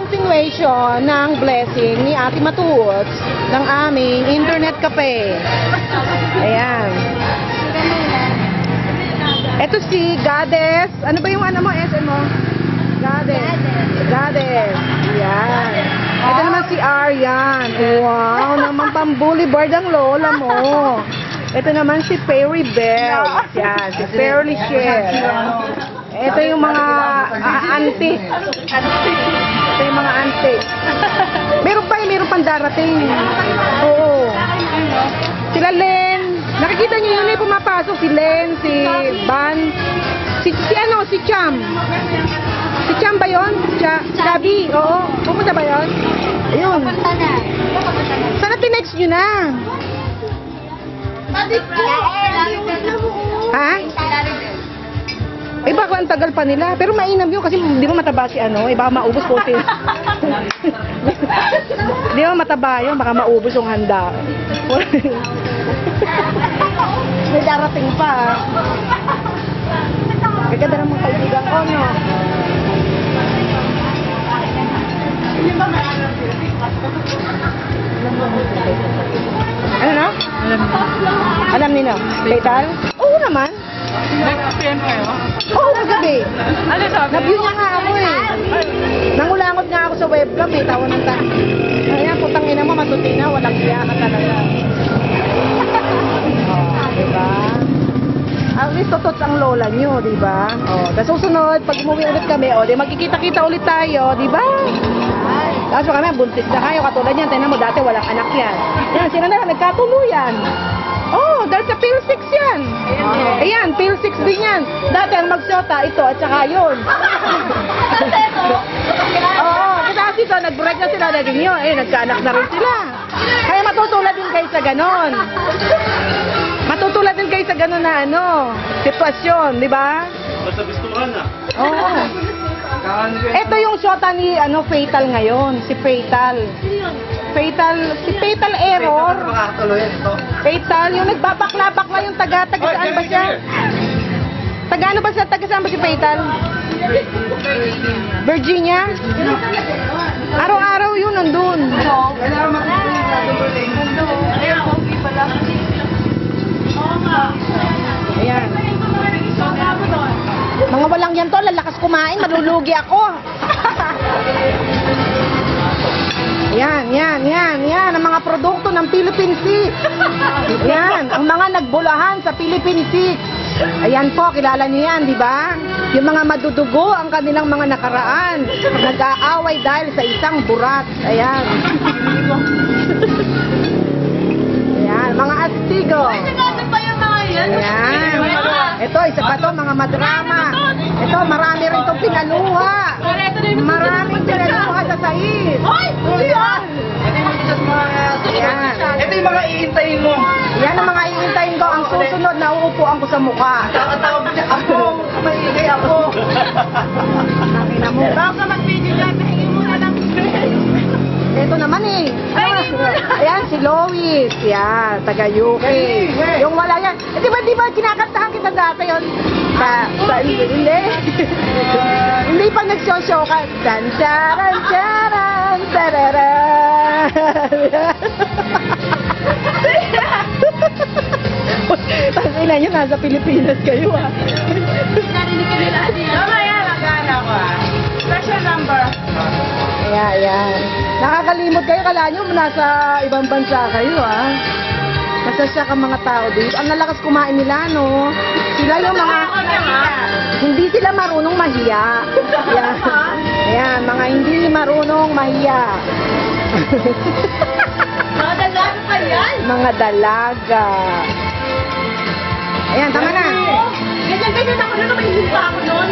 continuation ng blessing ni Ate Matuts ng aming internet cafe. Ayan. Ito si Goddess. Ano ba yung ano mo? SM mo? Goddess. Goddess. Ayan. Ito naman si Aryan. Wow, naman pang-boulevard ang lola mo. Ito naman si Fairy Bell. Yan, si Fairly Share. Ito yung mga auntie. Ito yung mga auntie. Meron pang darating. Oo. Sila Len. Nakikita niyo yun, pumapasok si Len, si Van, si Cham. Si Cham ba yun? Gabi, oo. Pumunta ba yun? Ayun. Sana tinext nyo na. Ha? Eh baka ang tagal pa nila. Pero mainam yun kasi di mo mataba si ano. Eh baka maubos po si... Di mo mataba yun. Baka maubos yung handa. May darating pa. Kaganda ng mga kaibigan ko, no? Ano na? Alam nila? Fatal? Oo naman. Nag-PM kayo? Oo, kagabi. Ano sabi? Na-view niya nga ako eh. Nangulangot nga ako sa webcam eh. Tawa ng tayo. Ayan, putang ina mo, matutina. Walang siya ka talaga. Oh, diba? At least totots ang lola nyo, diba? Oh, tapos susunod, pag umuwi ulit kami, oh, di magkikita-kita ulit tayo, diba? Tapos kami, buntis na kayo, katulad yan, tingnan mo, dati walang anak yan. Yan, sila na, nagkatuluyan. Oh, dahil sa pill 6 yan. Ayan, pill 6 din yan. Dati ang magsyota, ito, at saka yun. Oo, kasi ito, nag-break na sila, naging yun, eh, nagkaanak na rin sila. Kaya matutulad din kayo sa ganon. Matutulad din kayo sa ganon na ano, sitwasyon, di ba? Basta bistuhan na. Oo. Ito yung shota ni ano Fatal ngayon, si Fatal. Si Fatal Error. Fatal, yung nagbabakla-bakla yung taga saan ba siya? Taga ano ba siya? Taga saan ba si Fatal? Virginia? Araw-araw yun nandun. Ayan. Mga walang yan to, lalakas kumain, malulugi ako. Yan, ang mga produkto ng Philippine Sea. Yan, ang mga nagbulahan sa Philippine Sea. Ayan po, kilala niyo yan, di ba? Yung mga madudugo ang kanilang mga nakaraan. Nag-aaway dahil sa isang burat. Ayan. Ayan, mga astigo. Ayan. Ito, isa pa to, mga madrama. Ito, marami rin itong pinaluha. Maraming pinaluha sa sais. Ayan. Ito yung mga iintayin mo. Yan ang mga iintayin ko. Ang susunod, nauupuan ko sa mukha. Takatawag mo siya, ako, maingay ako. Nakina mo. Baka mag-video dyan, nahingin mo na lang. Ito naman eh. Ayan, si Lois. Yan, taga UK. Yung wala yan. Eh, di ba kinakantahan kita dati yun? Hindi. Hindi pa nagsoshow ka. Dansaran, charan, tararan. Tangina nyo, nasa Pilipinas kayo ah. Narinig ka nila niya. Mamaya, nagana ko ah. Special number. Ayan. Nakakalimot kayo, kala nyo nasa ibang bansa kayo ah. Masasya ka mga tao dito. Ang lalakas kumain nila, no? Sila yung mga... Hindi sila marunong mahiya. Ayan. Ayan, mga hindi marunong mahiya. Mga dalaga pa yan. Mga dalaga. Ayan, tama na. Ganyan ako na, may himpa ako nun.